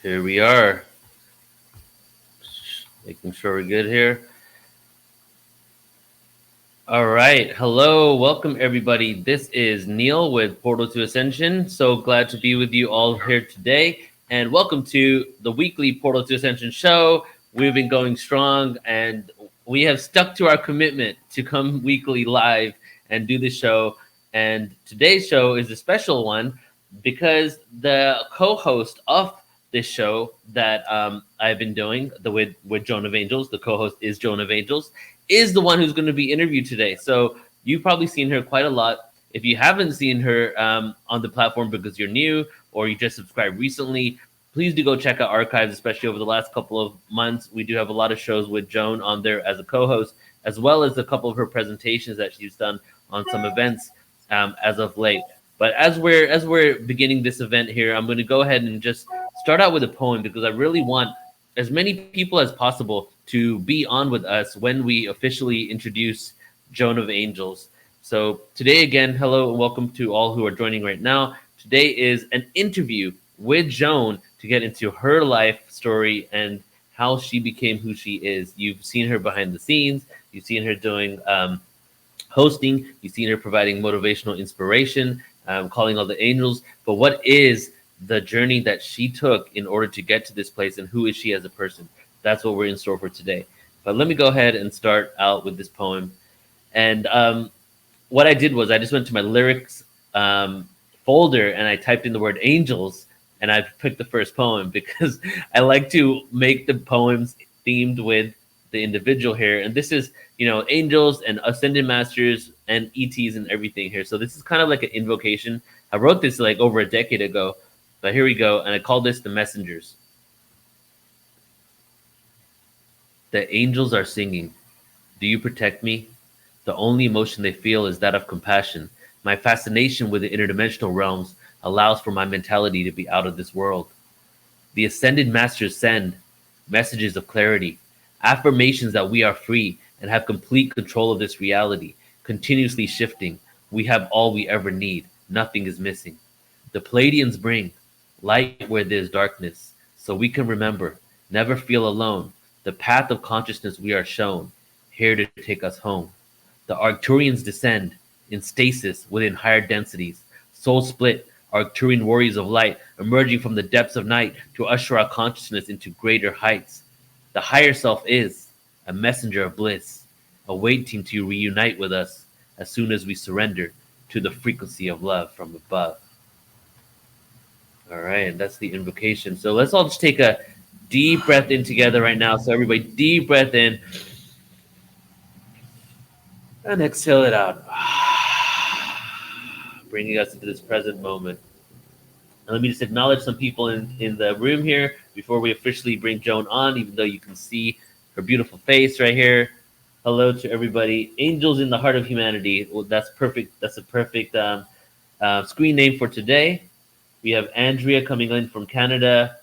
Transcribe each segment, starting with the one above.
Here we are, making sure we're good here. All right. Hello. Welcome, everybody. This is Neil with Portal to Ascension. So glad to be with you all here today. And welcome to the weekly Portal to Ascension show. We've been going strong and we have stuck to our commitment to come weekly live and do the show. And today's show is a special one because the co-host of this show that I've been doing with Joan of Angels, the co-host is Joan of Angels, is the one who's going to be interviewed today. So you've probably seen her quite a lot. If you haven't seen her on the platform because you're new or you just subscribed recently, please do go check out archives, especially over the last couple of months. We do have a lot of shows with Joan on there as a co-host, as well as a couple of her presentations that she's done on some events as of late. But as we're beginning this event here, I'm going to go ahead and just start out with a poem because I really want as many people as possible to be on with us when we officially introduce Joan of Angels. So today again, hello and welcome to all who are joining right now. Today is an interview with Joan to get into her life story and how she became who she is. You've seen her behind the scenes. You've seen her doing hosting. You've seen her providing motivational inspiration, calling all the angels. But what is the journey that she took in order to get to this place, and who is she as a person? That's what we're in store for today. But let me go ahead and start out with this poem. And what I did was I just went to my lyrics folder and I typed in the word angels and I picked the first poem because I like to make the poems themed with the individual here. And this is, angels and ascended masters and ETs and everything here. So this is kind of like an invocation. I wrote this like over a decade ago, but here we go. And I call this the messengers. The angels are singing. Do you protect me? The only emotion they feel is that of compassion. My fascination with the interdimensional realms allows for my mentality to be out of this world. The ascended masters send messages of clarity, affirmations that we are free and have complete control of this reality, continuously shifting. We have all we ever need. Nothing is missing. The Pleiadians bring light where there's darkness, so we can remember, never feel alone. The path of consciousness we are shown, here to take us home. The Arcturians descend in stasis within higher densities, soul split, Arcturian warriors of light emerging from the depths of night to usher our consciousness into greater heights. The higher self is a messenger of bliss, awaiting to reunite with us as soon as we surrender to the frequency of love from above. All right, and that's the invocation. So let's all just take a deep breath in together right now. So everybody, deep breath in. And exhale it out. Bringing us into this present moment. And let me just acknowledge some people in the room here before we officially bring Joan on, even though you can see her beautiful face right here. Hello to everybody. Angels in the Heart of Humanity. Well, that's perfect. That's a perfect screen name for today. We have Andrea coming in from Canada.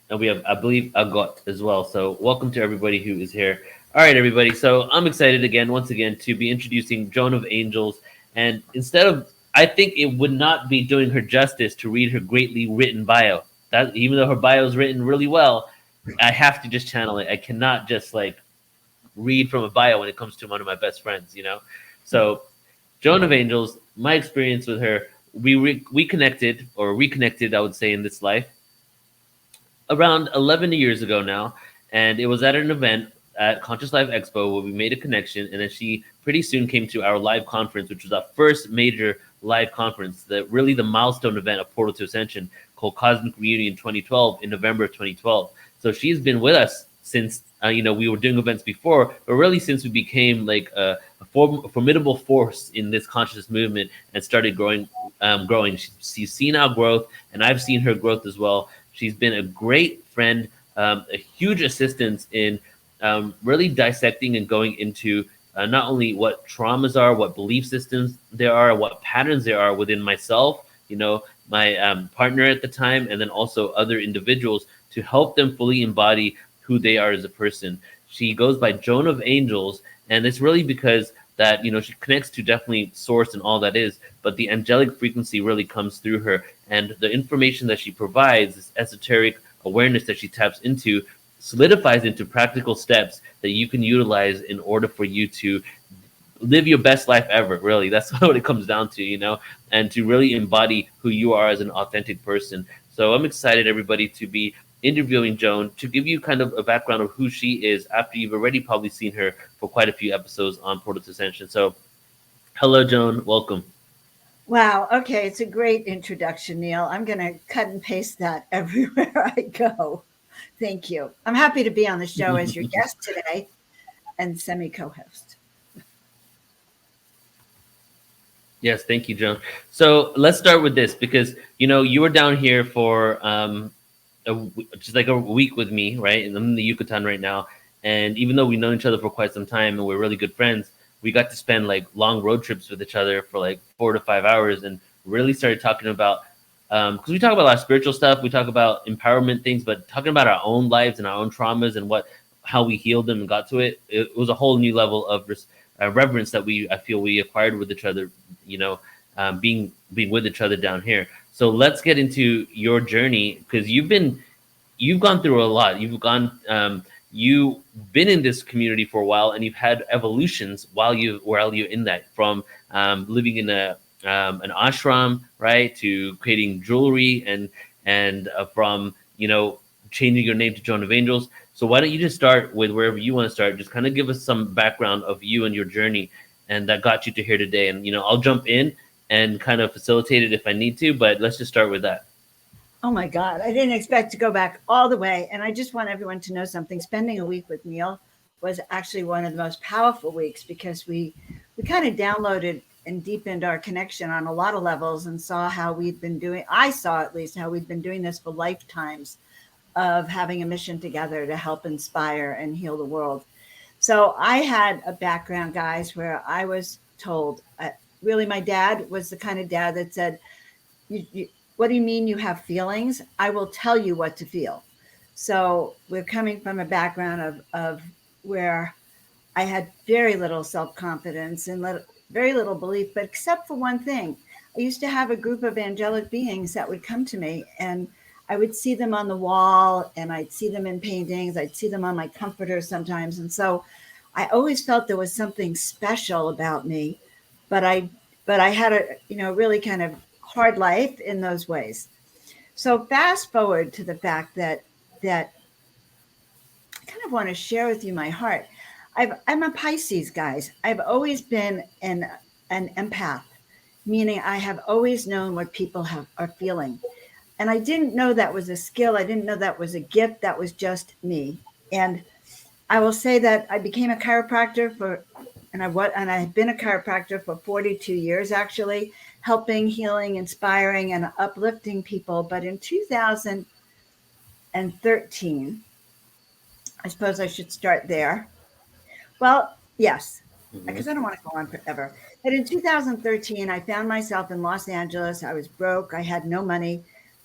And we have, I believe, Agot as well. So welcome to everybody who is here. All right, everybody. So I'm excited once again, to be introducing Joan of Angels. And I think it would not be doing her justice to read her greatly written bio. That even though her bio is written really well, I have to just channel it. I cannot just read from a bio when it comes to one of my best friends, So Joan of Angels, my experience with her, we connected or reconnected, I would say, in this life around 11 years ago now. And it was at an event at Conscious Life Expo where we made a connection. And then she pretty soon came to our live conference, which was our first major live conference, really the milestone event of Portal to Ascension, called Cosmic Reunion 2012 in November of 2012. So she's been with us since, we were doing events before, but really since we became a formidable force in this conscious movement and started growing. She's seen our growth, and I've seen her growth as well. She's been a great friend, a huge assistance in really dissecting and going into not only what traumas are, what belief systems there are, what patterns there are within myself, my partner at the time, and then also other individuals to help them fully embody who they are as a person. She goes by Joan of Angels, and it's really because that, she connects to definitely source and all that is, but the angelic frequency really comes through her. And the information that she provides, this esoteric awareness that she taps into, solidifies into practical steps that you can utilize in order for you to live your best life ever. Really, that's what it comes down to, and to really embody who you are as an authentic person. So I'm excited, everybody, to be interviewing Joan, to give you kind of a background of who she is after you've already probably seen her for quite a few episodes on Portal to Ascension. So hello, Joan, welcome. Wow. Okay. It's a great introduction, Neil. I'm going to cut and paste that everywhere I go. Thank you. I'm happy to be on the show as your guest today and semi co host. Yes, thank you, Joan. So let's start with this, because you were down here for just like a week with me, right? And I'm in the Yucatan right now. And even though we've known each other for quite some time and we're really good friends, we got to spend like long road trips with each other for like 4 to 5 hours, and really started talking about, because we talk about a lot of spiritual stuff, we talk about empowerment things, but talking about our own lives and our own traumas and how we healed them and got to it. It was a whole new level of reverence that I feel we acquired with each other, being with each other down here. So let's get into your journey, because you've gone through a lot. You've been in this community for a while, and you've had evolutions while you're in that, from living in an ashram, right, to creating jewelry, and from changing your name to Joan of Angels. So why don't you just start with wherever you want to start? Just kind of give us some background of you and your journey, and that got you to here today. And I'll jump in and kind of facilitate it if I need to, but let's just start with that. Oh my God. I didn't expect to go back all the way. And I just want everyone to know something. Spending a week with Neil was actually one of the most powerful weeks, because we kind of downloaded and deepened our connection on a lot of levels, and saw how we'd been doing. I saw at least how we'd been doing this for lifetimes of having a mission together to help inspire and heal the world. So I had a background, guys, where I was told, really, my dad was the kind of dad that said, what do you mean you have feelings? I will tell you what to feel. So we're coming from a background of where I had very little self-confidence and very little belief, but except for one thing. I used to have a group of angelic beings that would come to me, and I would see them on the wall, and I'd see them in paintings. I'd see them on my comforter sometimes. And so I always felt there was something special about me, but I had a, really kind of hard life in those ways. So fast forward to the fact that I kind of want to share with you my heart. I'm a Pisces, guys. I've always been an empath, meaning I have always known what people are feeling. And I didn't know that was a skill. I didn't know that was a gift. That was just me. And I will say that I became a chiropractor and I've been a chiropractor for 42 years, actually, helping, healing, inspiring, and uplifting people. But in 2013, I suppose I should start there. Well, yes, Mm-hmm. because I don't want to go on forever. But in 2013, I found myself in Los Angeles. I was broke. I had no money.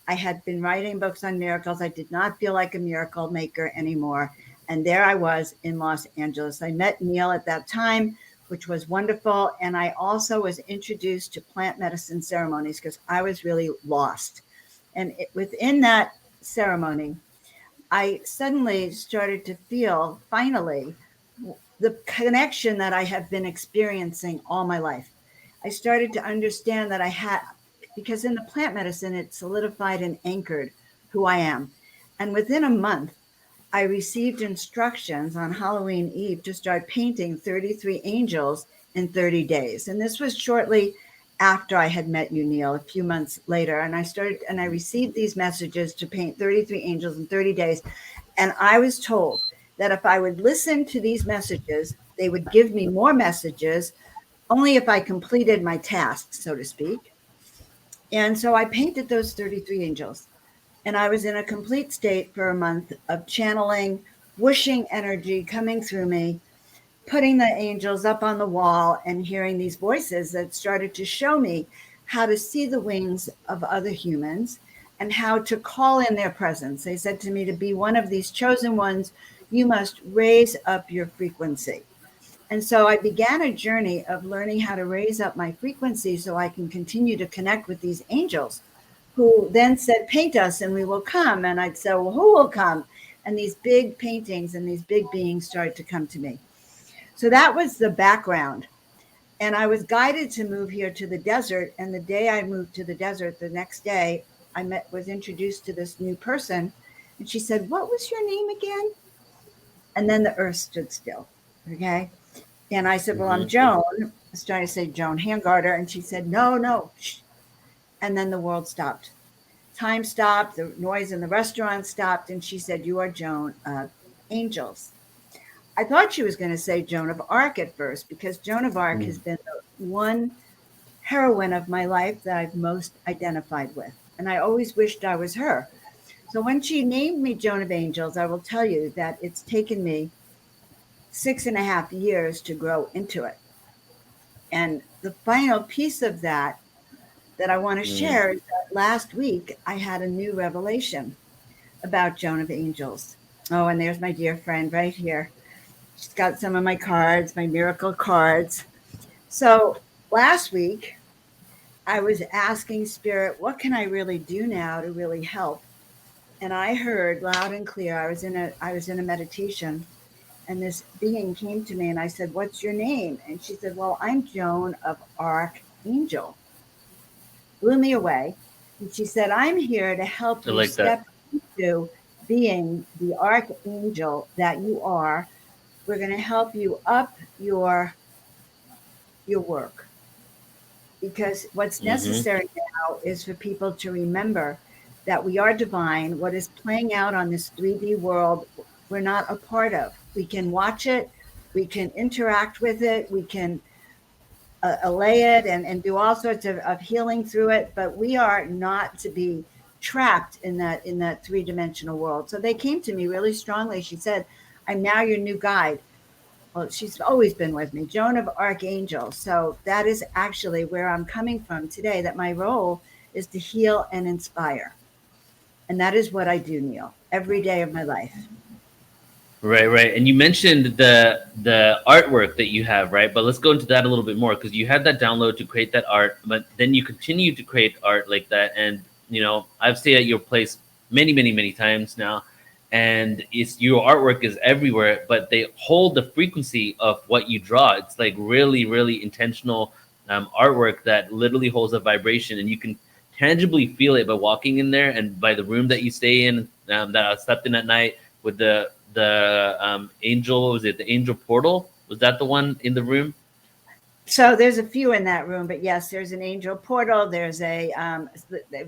I had been writing books on miracles. I did not feel like a miracle maker anymore. And there I was in Los Angeles. I met Neil at that time, which was wonderful. And I also was introduced to plant medicine ceremonies, because I was really lost. And within that ceremony, I suddenly started to feel, finally, the connection that I have been experiencing all my life. I started to understand that I had, because in the plant medicine, it solidified and anchored who I am. And within a month, I received instructions on Halloween Eve to start painting 33 angels in 30 days. And this was shortly after I had met you, Neil, a few months later. And I received these messages to paint 33 angels in 30 days. And I was told that if I would listen to these messages, they would give me more messages only if I completed my task, so to speak. And so I painted those 33 angels. And I was in a complete state for a month of channeling, whooshing energy coming through me, putting the angels up on the wall, and hearing these voices that started to show me how to see the wings of other humans and how to call in their presence. They said to me, to be one of these chosen ones, you must raise up your frequency. And so I began a journey of learning how to raise up my frequency so I can continue to connect with these angels who then said, paint us and we will come. And I'd say, well, who will come? And these big paintings and these big beings started to come to me. So that was the background. And I was guided to move here to the desert. And the day I moved to the desert, the next day, was introduced to this new person. And she said, what was your name again? And then the earth stood still. Okay. And I said, well, I'm Mm-hmm. Joan. I was trying to say Joan Hangarter. And she said, no, no. Shh. And then the world stopped. Time stopped. The noise in the restaurant stopped. And she said, you are Joan of Angels. I thought she was going to say Joan of Arc at first, because Joan of Arc has been the one heroine of my life that I've most identified with. And I always wished I was her. So when she named me Joan of Angels, I will tell you that it's taken me 6.5 years to grow into it. And the final piece of that I want to Mm-hmm. share is that last week I had a new revelation about Joan of Angels. Oh, and there's my dear friend right here. She's got some of my cards, my miracle cards. So last week I was asking Spirit, what can I really do now to really help? And I heard loud and clear. I was in a meditation, and this being came to me, and I said, what's your name? And she said, well, I'm Joan of Archangel. Blew me away. And she said, I'm here to help I you like that. step into being the archangel that you are. We're going to help you up your work, because what's Mm-hmm. necessary now is for people to remember that we are divine. What is playing out on this 3D world, we're not a part of. We can watch it, we can interact with it, we can allay it and do all sorts of healing through it, but we are not to be trapped in that three-dimensional world. So they came to me really strongly. She said, I'm now your new guide. Well, she's always been with me, Joan of Archangel. So that is actually where I'm coming from today, that my role is to heal and inspire. And that is what I do, Neil, every day of my life. Right, right. And you mentioned the artwork that you have, right? But let's go into that a little bit more, because you had that download to create that art, but then you continue to create art like that. And I've stayed at your place many, many, many times now, and it's your artwork is everywhere, but they hold the frequency of what you draw. It's like really, really intentional artwork that literally holds a vibration, and you can tangibly feel it by walking in there and by the room that you stay in, that I slept in at night with the angel. Was it the angel portal? Was that the one in the room? So there's a few in that room, but yes, there's an angel portal. There's the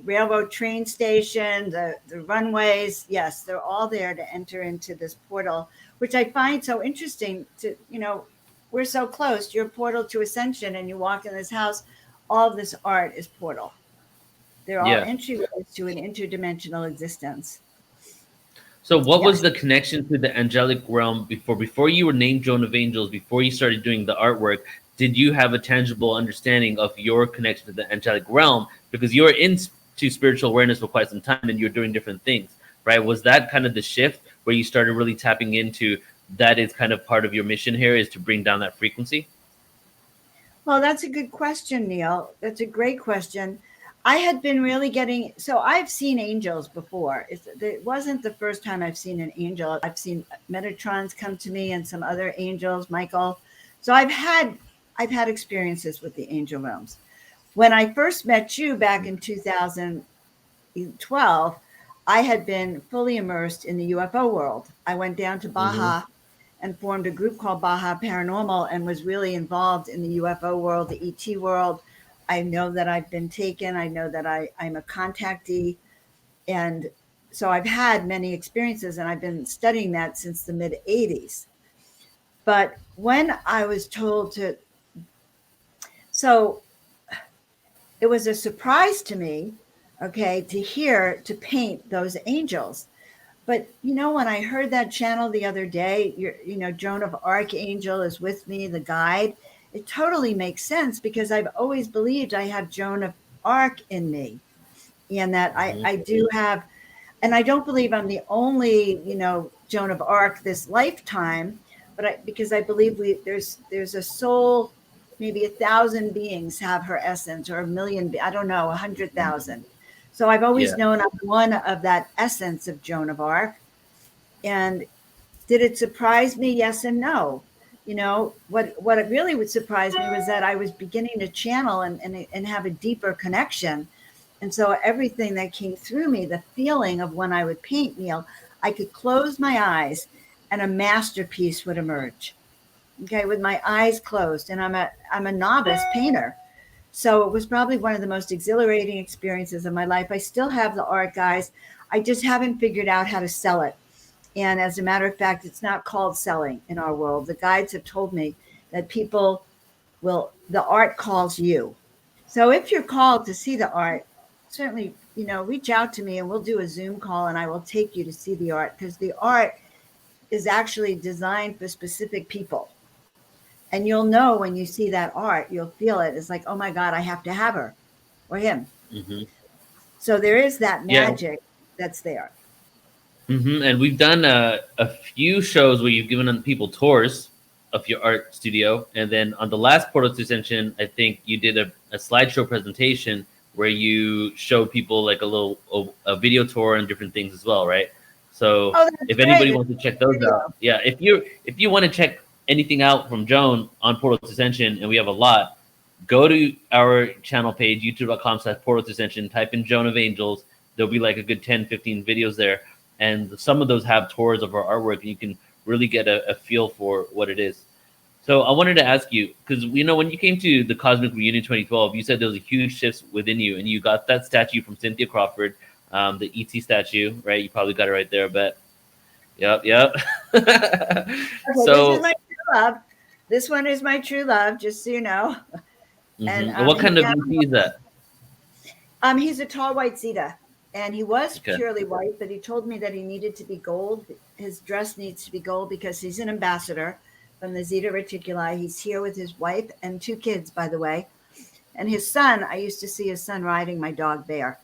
railroad train station, the runways. Yes, they're all there to enter into this portal, which I find so interesting. We're so close. Your portal to ascension, and you walk in this house. All of this art is portal. They're all Yeah. entryways to an interdimensional existence. So what was Yes. the connection to the angelic realm before you were named Joan of Angels, before you started doing the artwork? Did you have a tangible understanding of your connection to the angelic realm? Because you were into spiritual awareness for quite some time and you're doing different things, right? Was that kind of the shift where you started really tapping into that is kind of part of your mission here, is to bring down that frequency? Well, that's a good question, Neil. That's a great question. I had been really getting, so I've seen angels before. It wasn't the first time I've seen an angel. I've seen Metatrons come to me and some other angels, Michael. So I've had experiences with the angel realms. When I first met you back in 2012, I had been fully immersed in the UFO world. I went down to Mm-hmm. Baja and formed a group called Baja Paranormal and was really involved in the UFO world, the ET world. I know that I've been taken. I know that I'm a contactee. And so I've had many experiences, and I've been studying that since the mid 80s. But when I was told to, so it was a surprise to me, okay, to paint those angels. But when I heard that channel the other day, Joan of Archangel is with me, the guide. It totally makes sense, because I've always believed I have Joan of Arc in me, and that I, Mm-hmm. I do have, and I don't believe I'm the only, Joan of Arc this lifetime, but because I believe there's a soul, maybe 1,000 beings have her essence, or a million, I don't know, 100,000. So I've always Yeah. known I'm one of that essence of Joan of Arc. And did it surprise me? Yes and no. What it really would surprise me was that I was beginning to channel and have a deeper connection. And so everything that came through me, the feeling of when I would paint, Neil, I could close my eyes and a masterpiece would emerge. Okay, with my eyes closed. And I'm a novice painter. So it was probably one of the most exhilarating experiences of my life. I still have the art, guys. I just haven't figured out how to sell it. And as a matter of fact, it's not called selling in our world. The guides have told me that the art calls you. So if you're called to see the art, certainly, reach out to me and we'll do a Zoom call and I will take you to see the art, because the art is actually designed for specific people. And you'll know when you see that art, you'll feel it. It's like, oh my God, I have to have her or him. Hmm. So there is that Yeah. magic that's there. And we've done a few shows where you've given people tours of your art studio, and then on the last Portal to Ascension, I think you did a slideshow presentation where you showed people like a video tour and different things as well, right? So Oh, that's if anybody great. wants to check those Video. out, yeah, if you want to check anything out from Joan on Portal to Ascension, and we have a lot, go to our channel page, youtube.com/Portal to Ascension, type in Joan of Angels. There'll be like a good 10, 15 videos there, and some of those have tours of our artwork, and you can really get a feel for what it is. So I wanted to ask you, because when you came to the Cosmic Reunion 2012, you said there was a huge shift within you, and you got that statue from Cynthia Crawford, the ET statue, right? You probably got it right there, I bet. Yep. Okay, this is So, my true love. This one is my true love, just so you know. And what kind of ET is that? he's a tall white Zeta, and he was Okay. purely white, but he told me that he needed to be gold. His dress needs to be gold because he's an ambassador from the Zeta Reticuli. He's here with his wife and 2 kids, by the way, and his son. I used to see his son riding my dog Bear.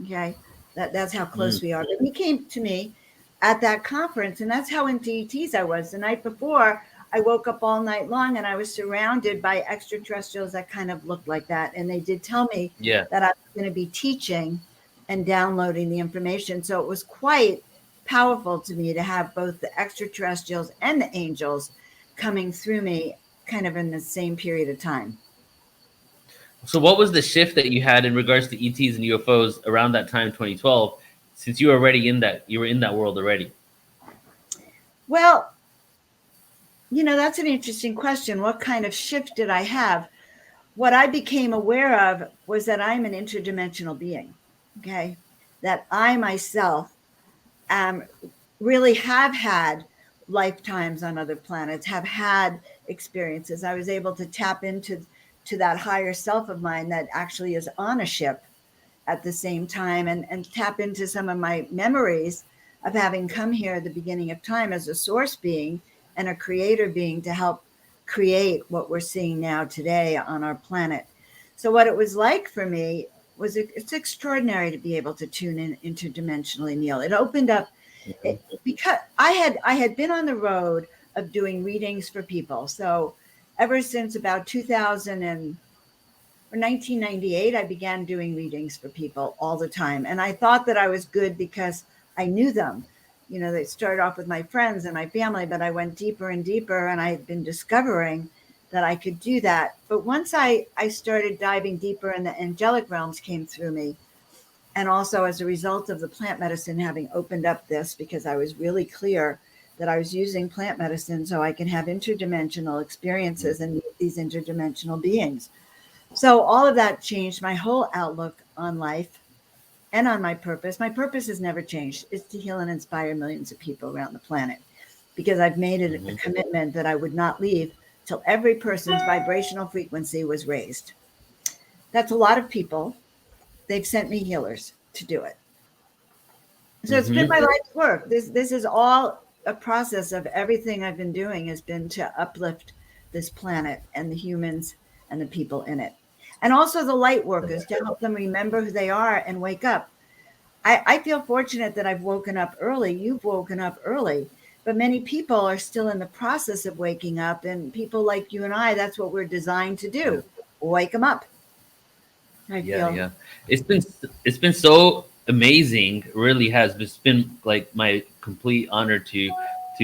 Okay, that's how close Mm, we are. But he came to me at that conference, and that's how into ETs I was. The night before, I woke up all night long and I was surrounded by extraterrestrials that kind of looked like that. And they did tell me yeah. that I was going to be teaching and downloading the information. So it was quite powerful to me to have both the extraterrestrials and the angels coming through me kind of in the same period of time. So what was the shift that you had in regards to ETs and UFOs around that time, 2012, since you were already you were in that world already? Well, that's an interesting question. What kind of shift did I have? What I became aware of was that I'm an interdimensional being, okay? That I myself really have had lifetimes on other planets, have had experiences. I was able to tap into that higher self of mine that actually is on a ship at the same time, and tap into some of my memories of having come here at the beginning of time as a source being and a creator being to help create what we're seeing now today on our planet. So what it was like for me was it's extraordinary to be able to tune in interdimensionally, Neil. It opened up because I had been on the road of doing readings for people. So ever since about 2000 or 1998, I began doing readings for people all the time. And I thought that I was good because I knew them. They started off with my friends and my family, but I went deeper and deeper, and I had been discovering that I could do that. But once I started diving deeper, and the angelic realms came through me, and also as a result of the plant medicine having opened up this, because I was really clear that I was using plant medicine so I can have interdimensional experiences and meet these interdimensional beings. So all of that changed my whole outlook on life and on my purpose. My purpose has never changed. It's to heal and inspire millions of people around the planet, because I've made it a commitment that I would not leave till every person's vibrational frequency was raised. That's a lot of people. They've sent me healers to do it. So it's been Mm-hmm. my life's work. This is all a process of everything I've been doing has been to uplift this planet and the humans and the people in it. And also the light workers, to help them remember who they are and wake up. I feel fortunate that I've woken up early. You've woken up early. But many people are still in the process of waking up, and people like you and I, that's what we're designed to Yeah. do. Wake them up. I Yeah, feel. yeah. It's been so amazing. It really has. It's been like my complete honor to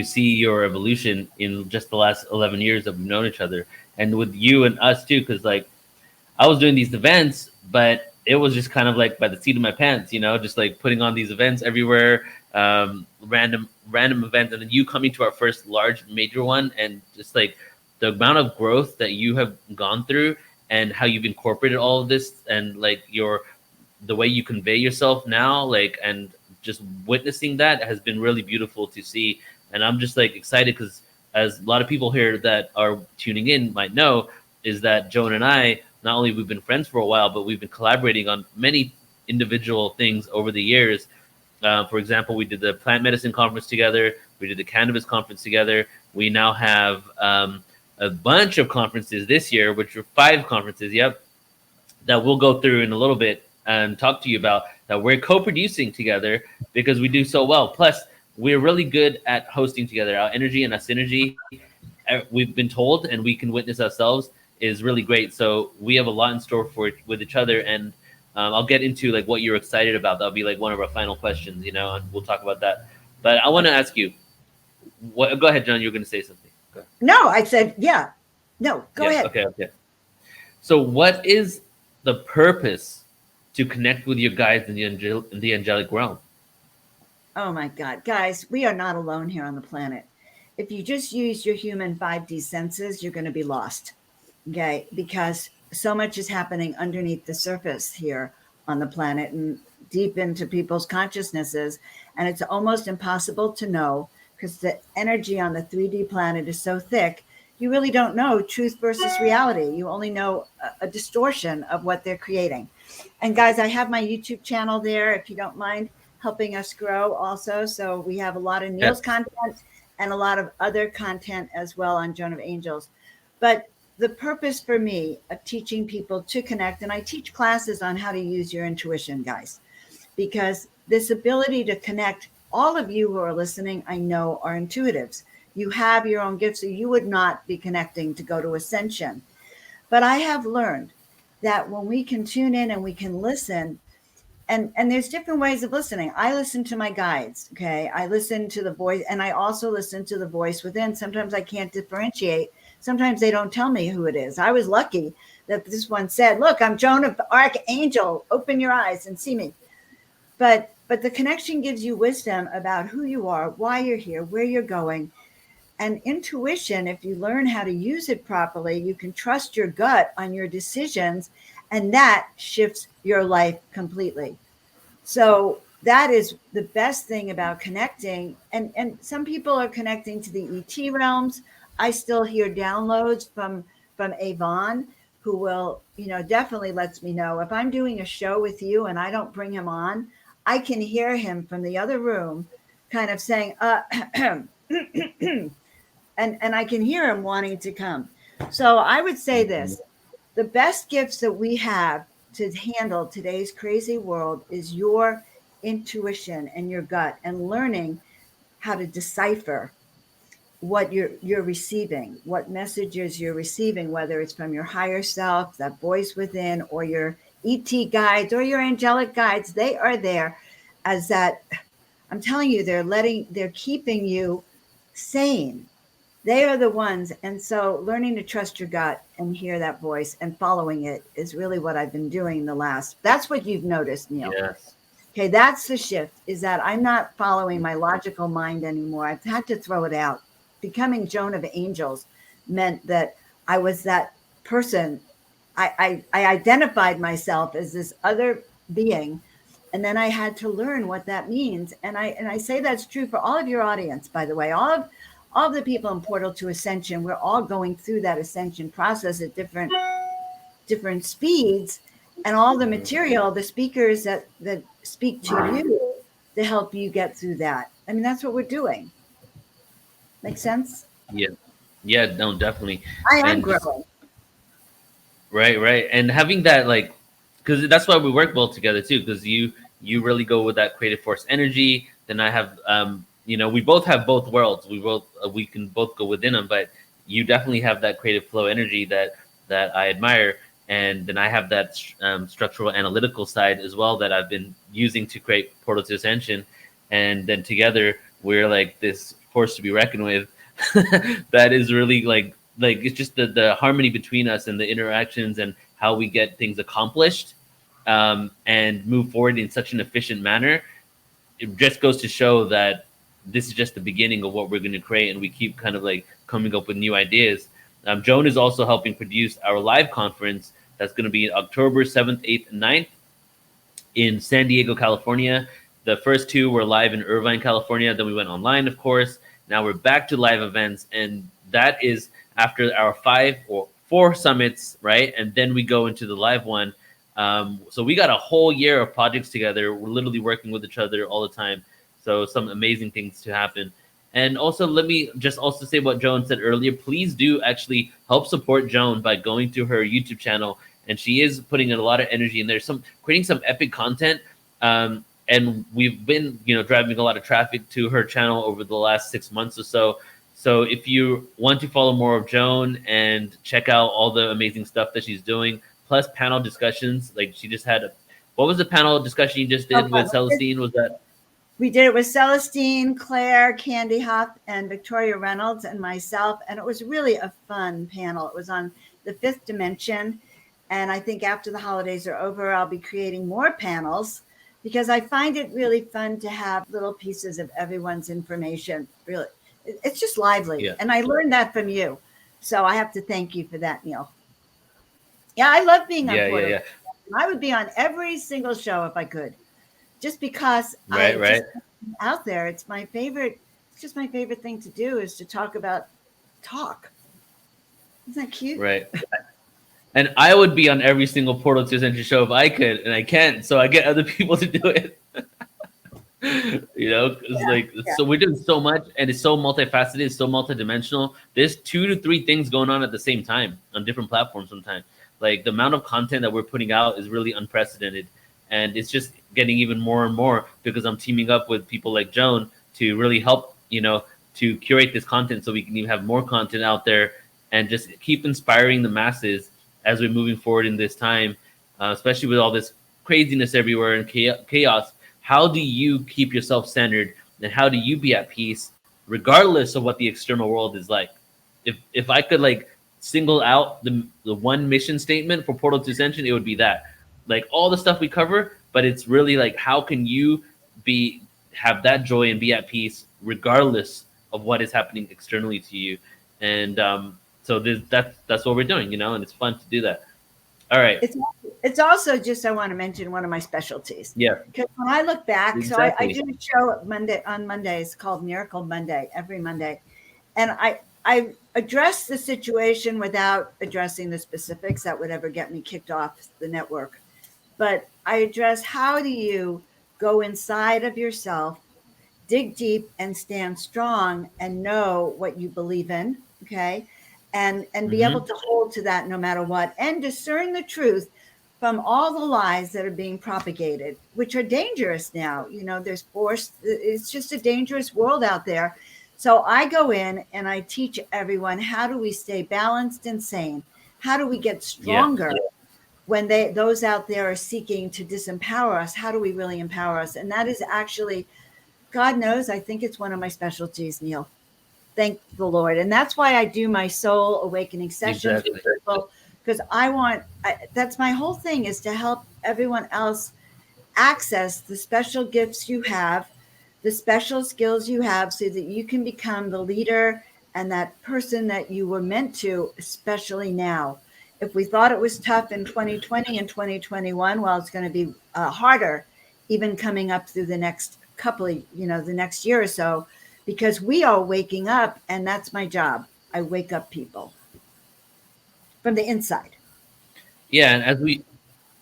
see your evolution in just the last 11 years that we've known each other, and with you and us too. Because like I was doing these events, but it was just kind of like by the seat of my pants, just like putting on these events everywhere, random events, and then you coming to our first large major one, and just like the amount of growth that you have gone through and how you've incorporated all of this and like the way you convey yourself now, like, and just witnessing that has been really beautiful to see. And I'm just like excited because, as a lot of people here that are tuning in might know, is that Joan and I, not only we've been friends for a while, but we've been collaborating on many individual things over the years. For example, we did the plant medicine conference together. We did the cannabis conference together. We now have a bunch of conferences this year, which are 5 conferences. Yep, that we'll go through in a little bit and talk to you about that we're co-producing together because we do so well. Plus, we're really good at hosting together. Our energy and our synergy, we've been told and we can witness ourselves, is really great. So we have a lot in store for it with each other, and I'll get into like what you're excited about. That'll be like one of our final questions, and we'll talk about that. But I want to ask you, what? Go ahead, John. You're going to say something. Go ahead. No, I said, yeah. No, go Yeah. ahead. Okay. So, what is the purpose to connect with your guides in the angelic realm? Oh my God, guys, we are not alone here on the planet. If you just use your human 5D senses, you're going to be lost. Okay. Because so much is happening underneath the surface here on the planet and deep into people's consciousnesses. And it's almost impossible to know because the energy on the 3D planet is so thick. You really don't know truth versus reality. You only know a distortion of what they're creating. And guys, I have my YouTube channel there if you don't mind helping us grow also. So we have a lot of Neil's Yes. content and a lot of other content as well on Joan of Angels. But the purpose for me of teaching people to connect, and I teach classes on how to use your intuition, guys, because this ability to connect, all of you who are listening, I know are intuitives. You have your own gifts, so you would not be connecting to go to Ascension. But I have learned that when we can tune in and we can listen, and there's different ways of listening. I listen to my guides. Okay. I listen to the voice, and I also listen to the voice within. Sometimes I can't differentiate. Sometimes they don't tell me who it is. I was lucky that this one said, look, I'm Joan of Archangel. Open your eyes and see me. But the connection gives you wisdom about who you are, why you're here, where you're going. And intuition, if you learn how to use it properly, you can trust your gut on your decisions, and that shifts your life completely. So that is the best thing about connecting. And some people are connecting to the ET realms. I still hear downloads from Avon, who will, definitely lets me know if I'm doing a show with you and I don't bring him on, I can hear him from the other room kind of saying, and I can hear him wanting to come. So I would say Mhm. this, the best gifts that we have to handle today's crazy world is your intuition and your gut and learning how to decipher what you're receiving, what messages you're receiving, whether it's from your higher self, that voice within, or your ET guides or your angelic guides. They are there as that. I'm telling you, they're keeping you sane. They are the ones. And so learning to trust your gut and hear that voice and following it is really what I've been doing that's what you've noticed, Neil. Yes. Okay, that's the shift, is that I'm not following my logical mind anymore. I've had to throw it out. Becoming Joan of Angels meant that I was that person. I identified myself as this other being, and then I had to learn what that means. And I say that's true for all of your audience, by the way. All of the people in Portal to Ascension, we're all going through that ascension process at different speeds, and all the material, the speakers that speak to you to help you get through that. I mean, that's what we're doing. Make sense? Yeah. Yeah. No, definitely. I am And just growing. right, and having that like, because that's why we work well together too. Because you really go with that creative force energy. Then I have we both have both worlds. We can both go within them, but you definitely have that creative flow energy that I admire, and then I have that structural analytical side as well that I've been using to create Portal to Ascension, and then together we're like this force to be reckoned with. That is really like it's just the harmony between us and the interactions and how we get things accomplished, and move forward in such an efficient manner. It just goes to show that this is just the beginning of what we're going to create, and we keep kind of like coming up with new ideas. Joan is also helping produce our live conference that's going to be October 7th, 8th, and 9th in San Diego, California. The first two were live in Irvine, California. Then we went online, of course. Now we're back to live events, and that is after our 5 or 4 summits, right? And then we go into the live one. So we got a whole year of projects together. We're literally working with each other all the time. So some amazing things to happen. And also, let me just also say what Joan said earlier. Please do actually help support Joan by going to her YouTube channel. And she is putting in a lot of energy in there, creating some epic content. And we've been, driving a lot of traffic to her channel over the last 6 months or so. So if you want to follow more of Joan and check out all the amazing stuff that she's doing, plus panel discussions, like she just had what was the panel discussion you just did with Celestine? Was that? We did it with Celestine, Claire, Candy Hop, and Victoria Reynolds and myself. And it was really a fun panel. It was on the 5th dimension. And I think after the holidays are over, I'll be creating more panels because I find it really fun to have little pieces of everyone's information. Really, it's just lively. Yeah. And I learned that from you. So I have to thank you for that, Neil. Yeah, I love being on Portal. Yeah. I would be on every single show if I could. Just because just out there, it's my favorite. It's just my favorite thing to do is to talk about talk. Isn't that cute? Right. And I would be on every single Portal to Ascension show if I could, and I can't. So I get other people to do it. So we're doing so much, and it's so multifaceted, it's so multidimensional. There's 2 to 3 things going on at the same time on different platforms sometimes. Like the amount of content that we're putting out is really unprecedented. And it's just getting even more and more because I'm teaming up with people like Joan to really help, to curate this content so we can even have more content out there and just keep inspiring the masses as we're moving forward in this time, especially with all this craziness everywhere and chaos. How do you keep yourself centered and how do you be at peace regardless of what the external world is like? If I could single out the one mission statement for Portal to Ascension, it would be that. Like all the stuff we cover, but it's really like how can you have that joy and be at peace regardless of what is happening externally to you. And so that's what we're doing, and it's fun to do that. All right. It's also just I want to mention one of my specialties. Yeah. Because when I look back, exactly. So I do a show on Mondays called Miracle Monday every Monday, and I address the situation without addressing the specifics that would ever get me kicked off the network. But I address how do you go inside of yourself, dig deep and stand strong and know what you believe in, okay? And be able to hold to that no matter what and discern the truth from all the lies that are being propagated, which are dangerous now. There's force. It's just a dangerous world out there. So I go in and I teach everyone how do we stay balanced and sane? How do we get stronger? Yeah. When those out there are seeking to disempower us, how do we really empower us? And that is actually, God knows, I think it's one of my specialties, Neil. Thank the Lord. And that's why I do my soul awakening sessions with people, because that's my whole thing is to help everyone else access the special gifts you have, the special skills you have so that you can become the leader and that person that you were meant to, especially now. If we thought it was tough in 2020 and 2021, well, it's going to be harder even coming up through the next couple of, the next year or so, because we are waking up, and that's my job. I wake up people from the inside. Yeah,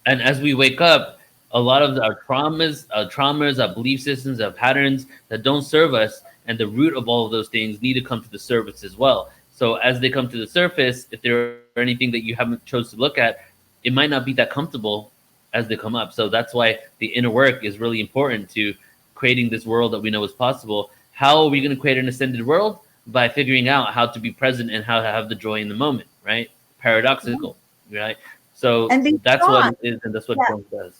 and as we wake up, a lot of our traumas, our belief systems, our patterns that don't serve us, and the root of all of those things need to come to the surface as well. So as they come to the surface, if there are anything that you haven't chose to look at, it might not be that comfortable as they come up. So that's why the inner work is really important to creating this world that we know is possible. How are we going to create an ascended world? By figuring out how to be present and how to have the joy in the moment, right? Paradoxical, right? So And be that's what strong. it is, and that's what Yeah. Joan does.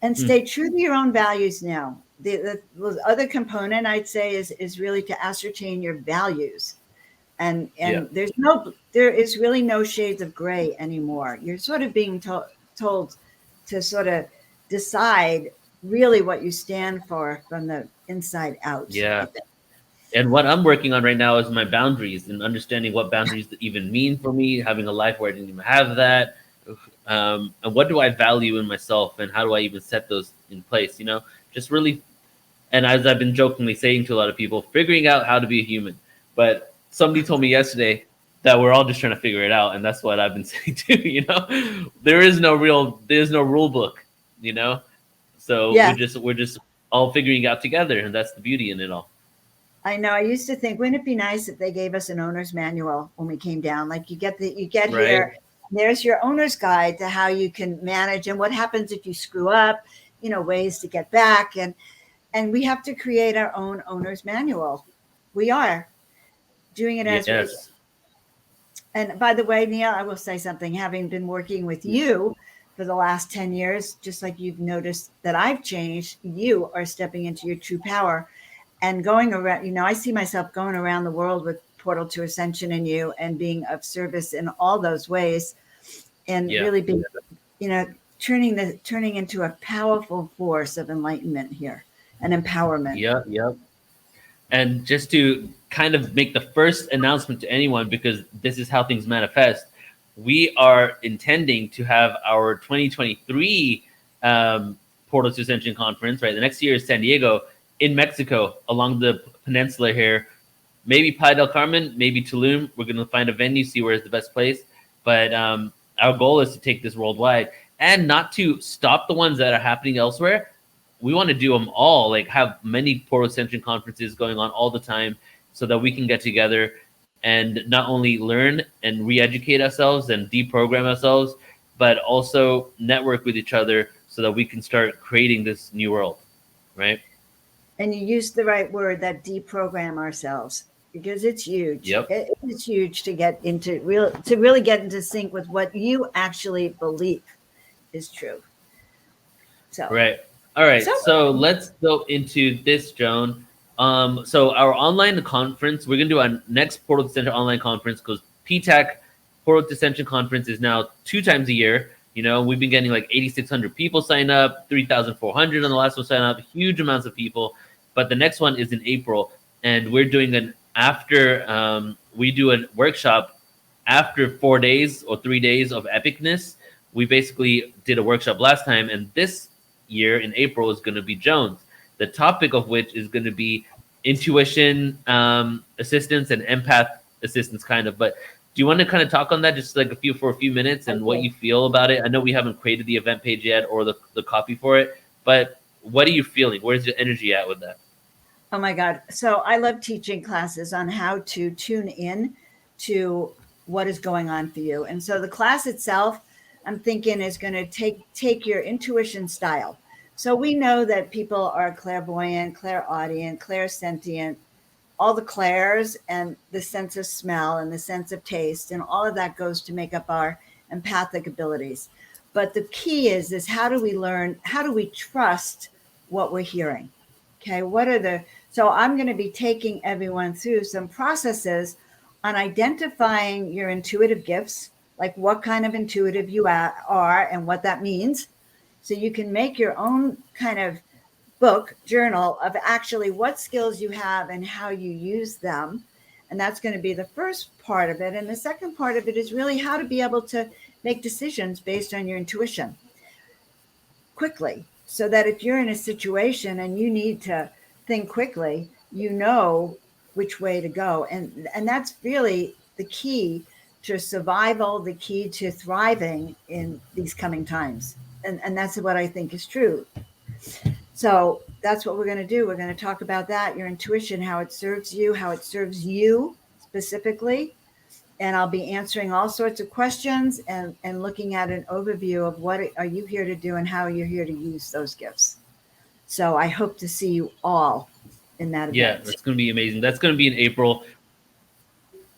And Mm, stay true to your own values now. The other component I'd say is really to ascertain your values. yeah, And there is really no shades of gray anymore. You're sort of being told to sort of decide really what you stand for from the inside out, I yeah. think. And what I'm working on right now is my boundaries and understanding what boundaries even mean for me, having a life where I didn't even have that. And what do I value in myself, and how do I even set those in place? Just really, and as I've been jokingly saying to a lot of people, figuring out how to be a human. But somebody told me yesterday that we're all just trying to figure it out, and that's what I've been saying too. There's no rule book. You know, so Yeah, we're just all figuring it out together, and that's the beauty in it all. I know. I used to think, wouldn't it be nice if they gave us an owner's manual when we came down? Like you get Right? here, there's your owner's guide to how you can manage and what happens if you screw up, ways to get back. And we have to create our own owner's manual. We are doing it as Yes. and by the way, Neil, I will say something. Having been working with you for the last 10 years, just like you've noticed that I've changed, you are stepping into your true power and going around. I see myself going around the world with Portal to Ascension in you and being of service in all those ways and Yeah. really being, turning into a powerful force of enlightenment here and empowerment. Yep. Yep. And just to kind of make the first announcement to anyone, because this is how things manifest, we are intending to have our 2023 Portal to Ascension conference, right? The next year is San Diego, in Mexico, along the peninsula here. Maybe Playa del Carmen, maybe Tulum. We're going to find a venue, see where is the best place. But our goal is to take this worldwide and not to stop the ones that are happening elsewhere. We want to do them all, like have many Portal Ascension conferences going on all the time so that we can get together and not only learn and re-educate ourselves and deprogram ourselves, but also network with each other so that we can start creating this new world, right? And you used the right word, that deprogram ourselves, because it's huge. Yep. It's huge to get into to really get into sync with what you actually believe is true. So, Right. All right. so So let's go into this, Joan. So our online conference, we're gonna do our next Portal Ascension online conference because PTAC Portal Ascension conference is now 2 times a year. We've been getting like 8,600 people sign up, 3,400 on the last one sign up, huge amounts of people. But the next one is in April, and we're doing an after. We do a workshop after 4 days or 3 days of epicness. We basically did a workshop last time, and this year in April is going to be Jones. The topic of which is going to be intuition assistance and empath assistance, kind of. But do you want to kind of talk on that just like for a few minutes and what okay. you feel about it? I know we haven't created the event page yet or the copy for it, but what are you feeling? Where's your energy at with that? Oh my God. So I love teaching classes on how to tune in to what is going on for you. And so the class itself, I'm thinking, is going to take your intuition style. So we know that people are clairvoyant, clairaudient, clairsentient, all the clairs, and the sense of smell and the sense of taste, and all of that goes to make up our empathic abilities. But the key is how do we learn, how do we trust what we're hearing? Okay, so I'm going to be taking everyone through some processes on identifying your intuitive gifts, like what kind of intuitive you are and what that means. So you can make your own kind of book journal of actually what skills you have and how you use them. And that's going to be the first part of it. And the second part of it is really how to be able to make decisions based on your intuition quickly, so that if you're in a situation and you need to think quickly, you know which way to go. And that's really the key to survival, the key to thriving in these coming times. And that's what I think is true. So that's what we're going to do. We're going to talk about that, your intuition, how it serves you, how it serves you specifically. And I'll be answering all sorts of questions and looking at an overview of what are you here to do and how you're here to use those gifts. So I hope to see you all in that Yeah, event. that's going to be amazing. That's going to be in April.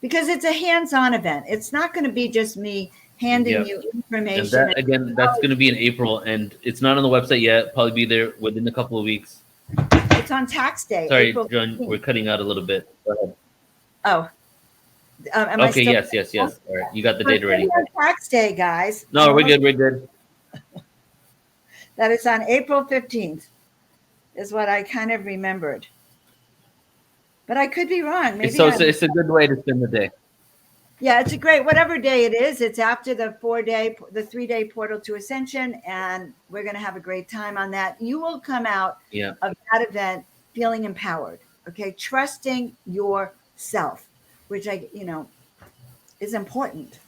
Because it's a hands-on event. It's not going to be just me handing Yeah. you And information. that, again, that's going to be in April, and it's not on the website yet. Probably be there within a couple of weeks. It's on tax day, Sorry, April Joan, 15th. we're cutting out a little bit. Go ahead. Oh, am I Okay, still? yes, yes, yes. All right, you got the So it's date going to be already. on tax day, guys. I No, we're want to good. We're good. that it's on April 15th is what I kind of remembered. But I could be wrong. It's Maybe so I'm. it's a good way to spend the day. Yeah, it's a great whatever day it is. It's after the 3-day portal to ascension, and we're going to have a great time on that. You will come out Yeah. of that event feeling empowered. Okay, trusting yourself, which is important.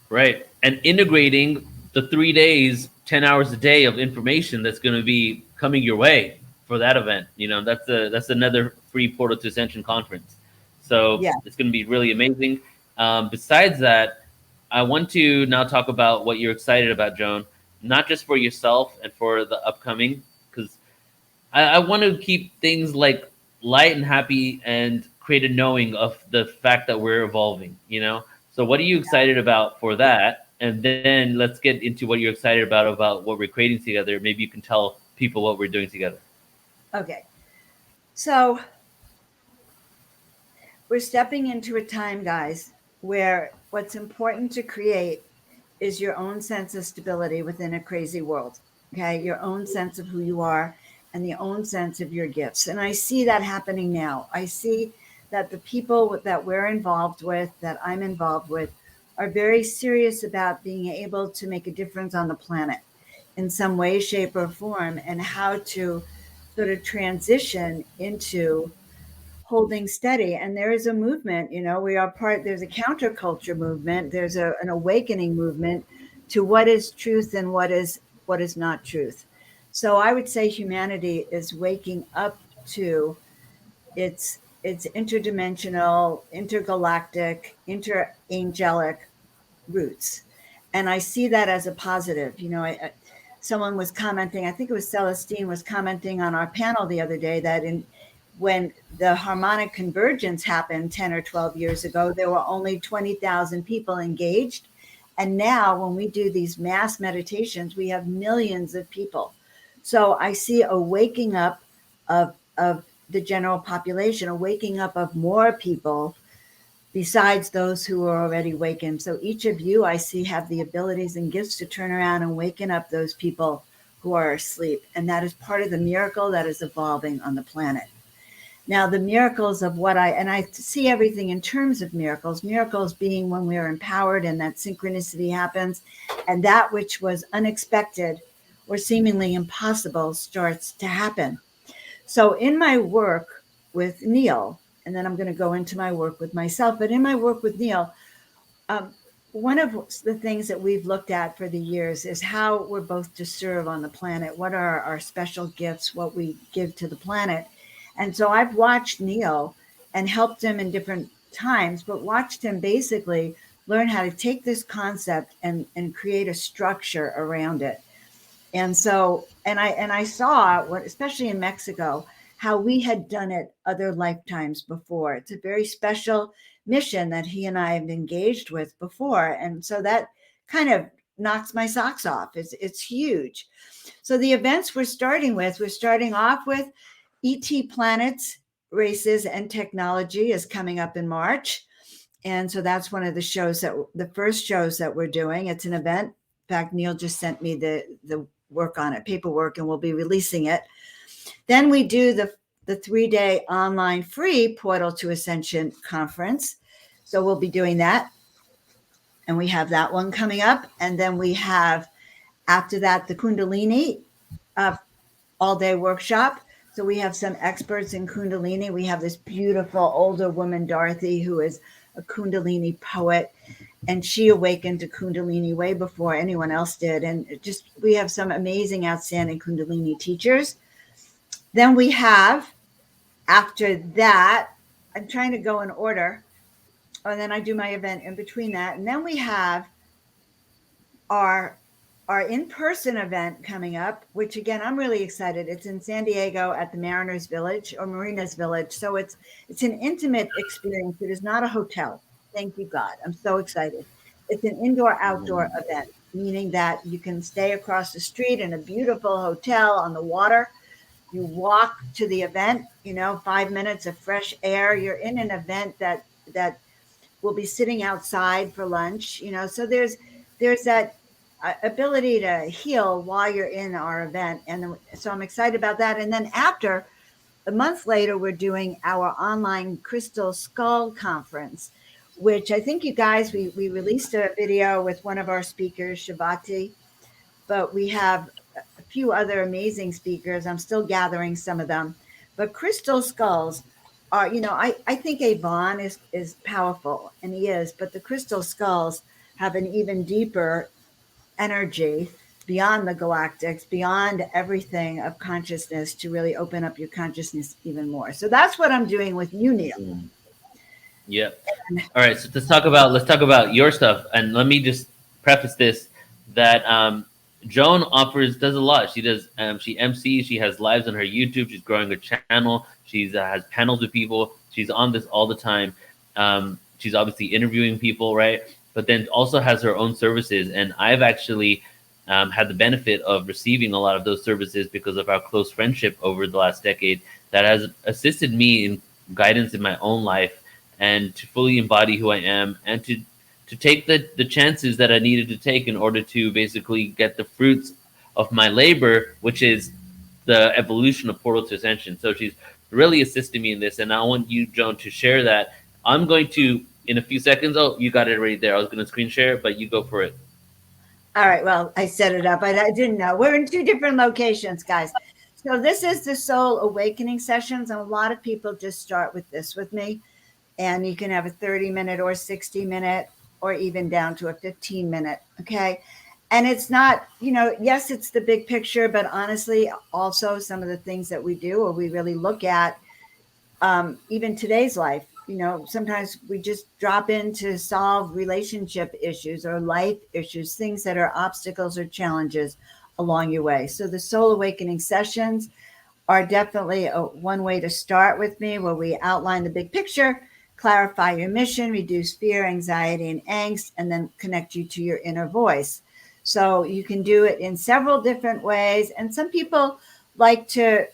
Right. And integrating the 3 days, 10 hours a day of information that's going to be coming your way for that event. That's another free Portal to Ascension conference. So Yeah. it's going to be really amazing. Besides that, I want to now talk about what you're excited about, Joan, not just for yourself and for the upcoming, because I want to keep things like light and happy and create a knowing of the fact that we're evolving, So what are you excited about for that? And then let's get into what you're excited about what we're creating together. Maybe you can tell people what we're doing together. Okay. So we're stepping into a time, guys, where what's important to create is your own sense of stability within a crazy world. Okay. Your own sense of who you are and the own sense of your gifts. And I see that happening now. I see that the people that we're involved with, that I'm involved with, are very serious about being able to make a difference on the planet in some way, shape, or form, and how to sort of transition into holding steady. And there is a movement, we are there's a counterculture movement, there's an awakening movement to what is truth and what is not truth. So I would say humanity is waking up to its interdimensional, intergalactic, interangelic roots. And I see that as a positive. Someone was commenting, I think it was Celestine was commenting on our panel the other day that when the harmonic convergence happened 10 or 12 years ago, there were only 20,000 people engaged. And now when we do these mass meditations, we have millions of people. So I see a waking up of the general population, a waking up of more people besides those who are already wakened. So each of you, I see, have the abilities and gifts to turn around and waken up those people who are asleep. And that is part of the miracle that is evolving on the planet. Now, the miracles of and I see everything in terms of miracles being when we are empowered and that synchronicity happens, and that which was unexpected or seemingly impossible starts to happen. So in my work with Neil, and then I'm going to go into my work with myself, but in my work with Neil, one of the things that we've looked at for the years is how we're both to serve on the planet. What are our special gifts, what we give to the planet. And so I've watched Neil and helped him in different times, but watched him basically learn how to take this concept and create a structure around it. And so, and I saw what, especially in Mexico, how we had done it other lifetimes before. It's a very special mission that he and I have engaged with before. And so that kind of knocks my socks off. It's huge. So the events we're starting off with ET Planets, Races, and Technology is coming up in March. And so that's one of the first shows that we're doing. It's an event. In fact, Neil just sent me the work on it, paperwork, and we'll be releasing it. Then we do the 3-day online free Portal to Ascension conference. So we'll be doing that. And we have that one coming up. And then we have, after that, the Kundalini all-day workshop. So we have some experts in Kundalini. We have this beautiful older woman, Dorothy, who is a Kundalini poet, and she awakened to Kundalini way before anyone else did. And we have some amazing, outstanding Kundalini teachers. Then we have, after that, I'm trying to go in order, and then I do my event in between that. And then we have our our in-person event coming up, which again I'm really excited. It's in San Diego at the Mariners Village or Marinas Village. So it's an intimate experience. It is not a hotel. Thank you, God. I'm so excited. It's an indoor-outdoor event, meaning that you can stay across the street in a beautiful hotel on the water. You walk to the event, 5 minutes of fresh air. You're in an event that will be sitting outside for lunch. So there's that ability to heal while you're in our event, and so I'm excited about that. And then after, a month later, we're doing our online Crystal Skull Conference, which I think you guys, we released a video with one of our speakers, Shabati, but we have a few other amazing speakers. I'm still gathering some of them. But crystal skulls are, I think Avon is powerful, and he is, but the crystal skulls have an even deeper energy beyond the galactics, beyond everything of consciousness, to really open up your consciousness even more. So that's what I'm doing with you, Neil. Yeah. All right. So let's talk about your stuff. And let me just preface this that Joan does a lot. She MCs, she has lives on her YouTube. She's growing her channel. She's has panels with people. She's on this all the time. She's obviously interviewing people, right? But then also has her own services. And I've actually had the benefit of receiving a lot of those services because of our close friendship over the last decade that has assisted me in guidance in my own life and to fully embody who I am and to take the chances that I needed to take in order to basically get the fruits of my labor, which is the evolution of Portal to Ascension. So she's really assisted me in this, and I want you, Joan, to share that. I'm going to, in a few seconds, oh, you got it right there. I was going to screen share, but you go for it. All right. Well, I set it up. I didn't know. We're in two different locations, guys. So this is the Soul Awakening sessions, and a lot of people just start with this with me. And you can have a 30-minute or 60-minute or even down to a 15-minute. Okay. And it's not, yes, it's the big picture, but honestly, also some of the things that we do or we really look at, even today's life, sometimes we just drop in to solve relationship issues or life issues, things that are obstacles or challenges along your way. So the Soul Awakening sessions are definitely one way to start with me, where we outline the big picture, clarify your mission, reduce fear, anxiety, and angst, and then connect you to your inner voice. So you can do it in several different ways. And some people like to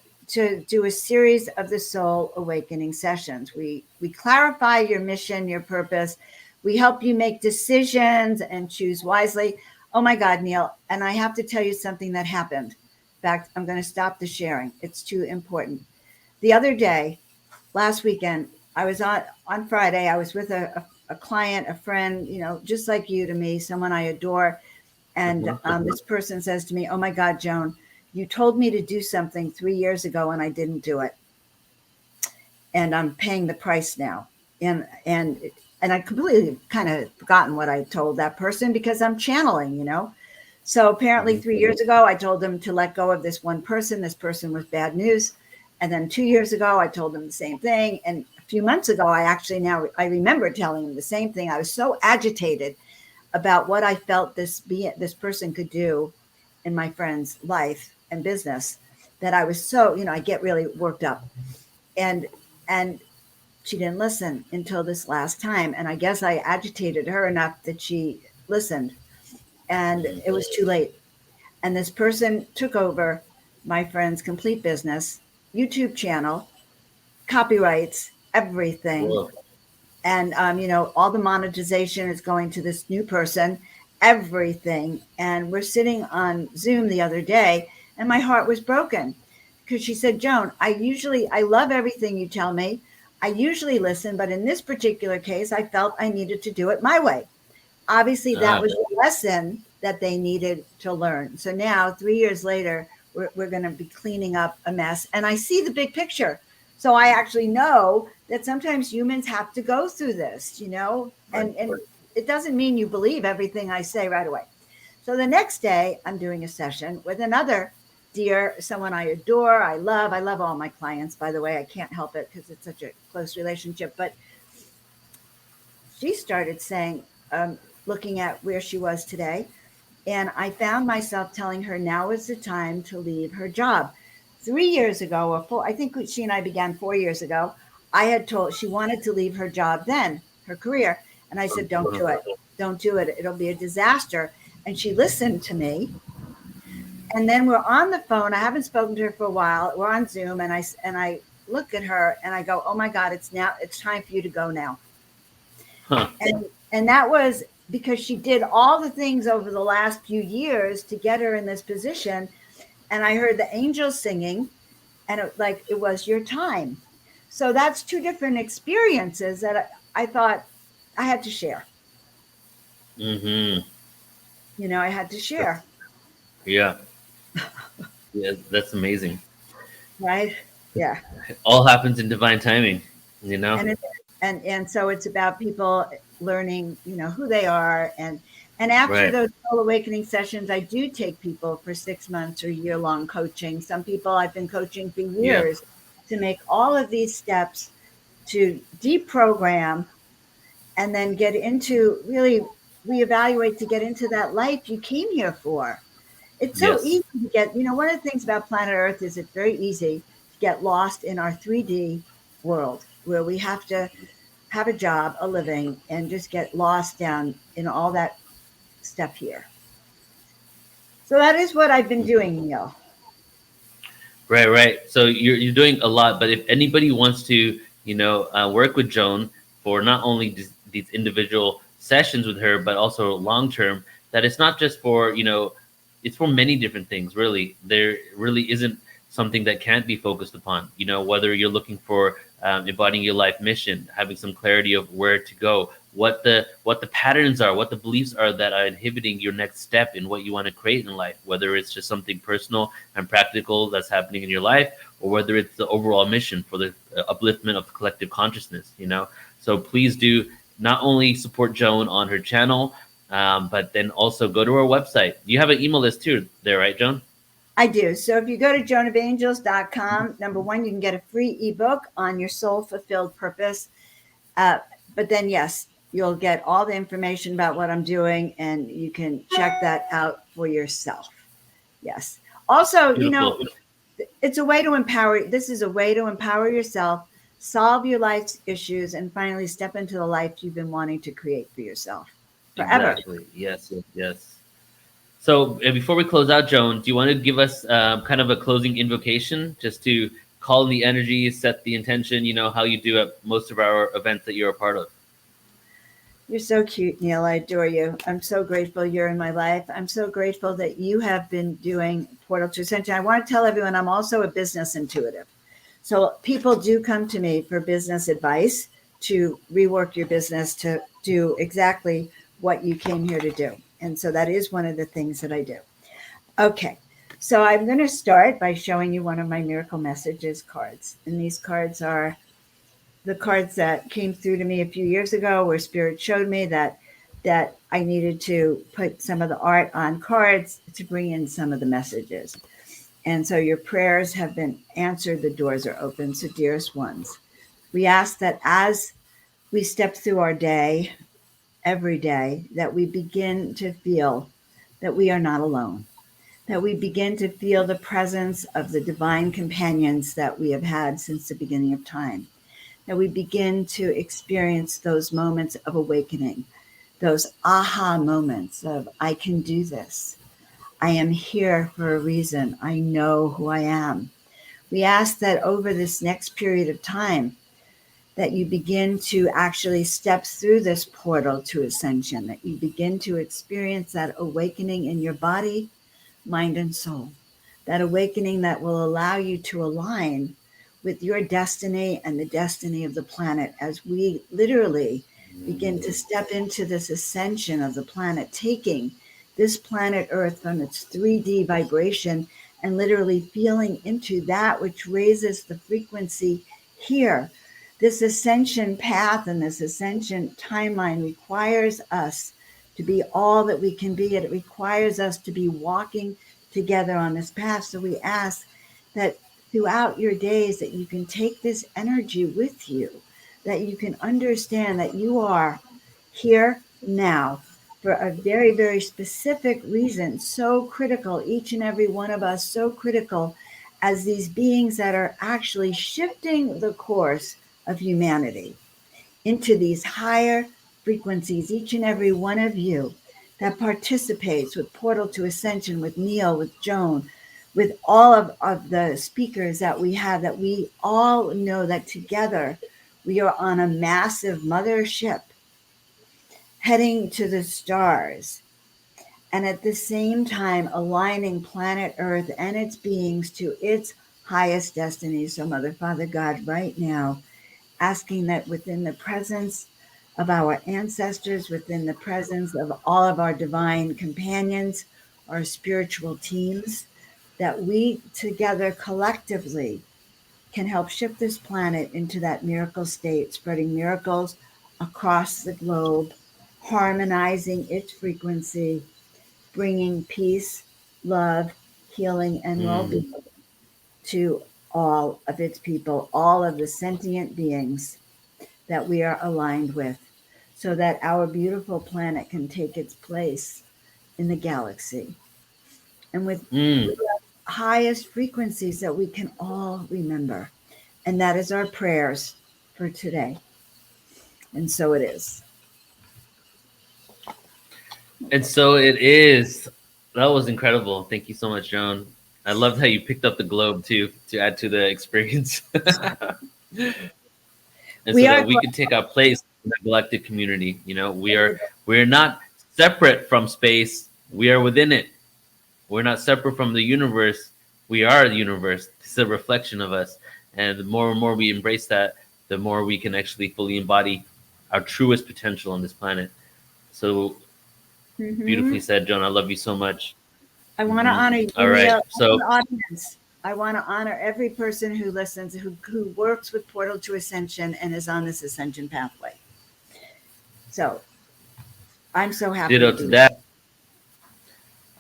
do a series of the Soul Awakening sessions. We clarify your mission, your purpose. We help you make decisions and choose wisely. Oh my God, Neil. And I have to tell you something that happened. In fact, I'm going to stop the sharing. It's too important. The other day, last weekend, I was on Friday. I was with a client, a friend, just like you to me, someone I adore. And this person says to me, "Oh my God, Joan, you told me to do something 3 years ago and I didn't do it. And I'm paying the price now." And I completely kind of forgotten what I told that person because I'm channeling. So apparently 3 years ago, I told them to let go of this one person. This person was bad news. And then 2 years ago, I told them the same thing. And a few months ago, I remember telling them the same thing. I was so agitated about what I felt this person could do in my friend's life and business that I was so, I get really worked up. And she didn't listen until this last time. And I guess I agitated her enough that she listened. And it was too late. And this person took over my friend's complete business, YouTube channel, copyrights, everything. Whoa. And, all the monetization is going to this new person, everything. And we're sitting on Zoom the other day, and my heart was broken because she said, "Joan, I love everything you tell me. I usually listen, but in this particular case, I felt I needed to do it my way." Obviously, that was a lesson that they needed to learn. So now, 3 years later, we're going to be cleaning up a mess. And I see the big picture. So I actually know that sometimes humans have to go through this, and it doesn't mean you believe everything I say right away. So the next day, I'm doing a session with another dear, someone I adore, I love. I love all my clients, by the way. I can't help it because it's such a close relationship. But she started saying, looking at where she was today, And I found myself telling her now is the time to leave her job. 3 years ago, or four, I think she and I began 4 years ago. I had told she wanted to leave her job then, her career. And I said, don't do it. Don't do it. It'll be a disaster. And she listened to me. And then we're on the phone. I haven't spoken to her for a while. We're on Zoom, and I look at her and I go, "Oh my God, it's time for you to go now." Huh. And that was because she did all the things over the last few years to get her in this position. And I heard the angels singing, and it was your time. So that's two different experiences that I thought I had to share. Mm-hmm. I had to share. Yeah. Yeah, that's amazing. Right? Yeah. It all happens in divine timing, you know? And it, and so it's about people learning, who they are. And after Right. those soul awakening sessions, I do take people for 6 months or year-long coaching. Some people I've been coaching for Yeah. years to make all of these steps to deprogram and then get into really reevaluate to get into that life you came here for. It's so Yes. easy to get, one of the things about planet Earth is it's very easy to get lost in our 3D world where we have to have a job, a living, and just get lost down in all that stuff here. So that is what I've been doing, Neil. Right, right. So you're doing a lot, but if anybody wants to, work with Joan for not only these individual sessions with her, but also long term, that it's not just for it's for many different things. Really, there really isn't something that can't be focused upon. Whether you're looking for embodying your life mission, having some clarity of where to go, what the patterns are, what the beliefs are that are inhibiting your next step in what you want to create in life, whether it's just something personal and practical that's happening in your life, or whether it's the overall mission for the upliftment of the collective consciousness. So please do not only support Joan on her channel, but then also go to her website. You have an email list too there, right, Joan? I do. So if you go to joanofangels.com, number one, you can get a free ebook on your soul fulfilled purpose. Uh, but then, yes, you'll get all the information about what I'm doing, and you can check that out for yourself. Yes. Also, Beautiful. it's a way to empower. This is a way to empower yourself, solve your life's issues, and finally step into the life you've been wanting to create for yourself forever. Exactly. Yes, yes, yes. So before we close out, Joan, do you want to give us kind of a closing invocation just to call in the energy, set the intention, how you do at most of our events that you're a part of? You're so cute, Neil. I adore you. I'm so grateful you're in my life. I'm so grateful that you have been doing Portal to Ascension. I want to tell everyone I'm also a business intuitive. So people do come to me for business advice to rework your business to do exactly what you came here to do. And so that is one of the things that I do. Okay. So I'm going to start by showing you one of my miracle messages cards. And these cards are the cards that came through to me a few years ago where spirit showed me that I needed to put some of the art on cards to bring in some of the messages. And so your prayers have been answered, the doors are open. So dearest ones, we ask that as we step through our day, every day, that we begin to feel that we are not alone, that we begin to feel the presence of the divine companions that we have had since the beginning of time, that we begin to experience those moments of awakening, those aha moments of, I can do this. I am here for a reason. I know who I am. We ask that over this next period of time, that you begin to actually step through this portal to ascension, that you begin to experience that awakening in your body, mind, and soul. That awakening that will allow you to align with your destiny and the destiny of the planet as we literally begin to step into this ascension of the planet, taking this planet Earth from its 3D vibration and literally feeling into that which raises the frequency here. This ascension path and this ascension timeline requires us to be all that we can be. It requires us to be walking together on this path. So we ask that throughout your days that you can take this energy with you, that you can understand that you are here now, for a very, very specific reason, so critical, each and every one of us, so critical as these beings that are actually shifting the course of humanity into these higher frequencies, each and every one of you that participates with Portal to Ascension, with Neil, with Joan, with all of the speakers that we have, that we all know that together we are on a massive mothership heading to the stars, and at the same time aligning planet Earth and its beings to its highest destiny. So, Mother, Father, God, right now, asking that within the presence of our ancestors, within the presence of all of our divine companions, our spiritual teams, that we together collectively can help shift this planet into that miracle state, spreading miracles across the globe, harmonizing its frequency, bringing peace, love, healing, and well-being to all of its people, all of the sentient beings that we are aligned with, so that our beautiful planet can take its place in the galaxy. And with the highest frequencies that we can all remember. And that is our prayers for today. And so it is. And so it is. That was incredible. Thank you so much, Joan. I loved how you picked up the globe too to add to the experience. And We so are that we can take our place in the galactic community. You know, we're not separate from space. We are within it. We're not separate from the universe. We are the universe. It's a reflection of us. And the more and more we embrace that, the more we can actually fully embody our truest potential on this planet. So beautifully said, Joan. I love you so much. I want to honor you, All right. So the audience. I want to honor every person who listens, who works with Portal to Ascension and is on this ascension pathway. So I'm so happy ditto to to be that.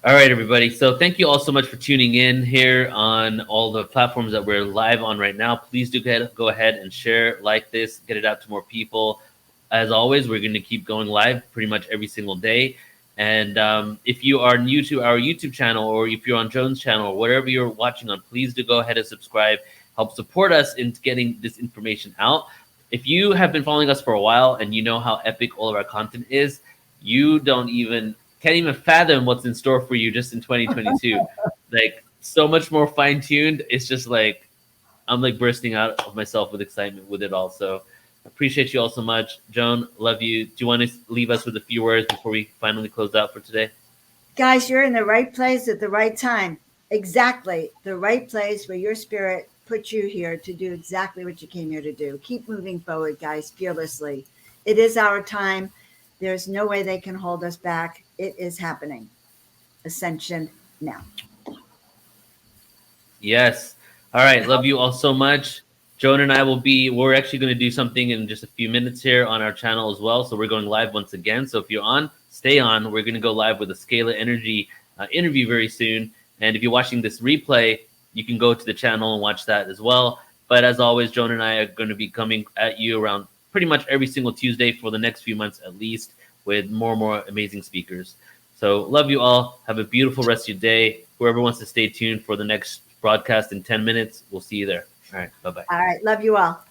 All right, everybody. So thank you all so much for tuning in here on all the platforms that we're live on right now. Please do go ahead and share, like this, get it out to more people. As always, we're going to keep going live pretty much every single day. And if you are new to our YouTube channel, or if you're on Joan's channel, or whatever you're watching on, please do go ahead and subscribe. Help support us in getting this information out. If you have been following us for a while and you know how epic all of our content is, you can't even fathom what's in store for you just in 2022. Like, so much more fine-tuned. It's just like I'm like bursting out of myself with excitement with it all. So appreciate you all so much. Joan, love you. Do you want to leave us with a few words before we finally close out for today? Guys, you're in the right place at the right time. Exactly the right place where your spirit put you here to do exactly what you came here to do. Keep moving forward, guys, fearlessly. It is our time. There's no way they can hold us back. It is happening. Ascension now. Yes. All right. Love you all so much. Joan and I we're actually going to do something in just a few minutes here on our channel as well. So we're going live once again. So if you're on, stay on. We're going to go live with a Scalar Energy interview very soon. And if you're watching this replay, you can go to the channel and watch that as well. But as always, Joan and I are going to be coming at you around pretty much every single Tuesday for the next few months at least, with more and more amazing speakers. So love you all. Have a beautiful rest of your day. Whoever wants to stay tuned for the next broadcast in 10 minutes, we'll see you there. All right. Bye-bye. All right. Love you all.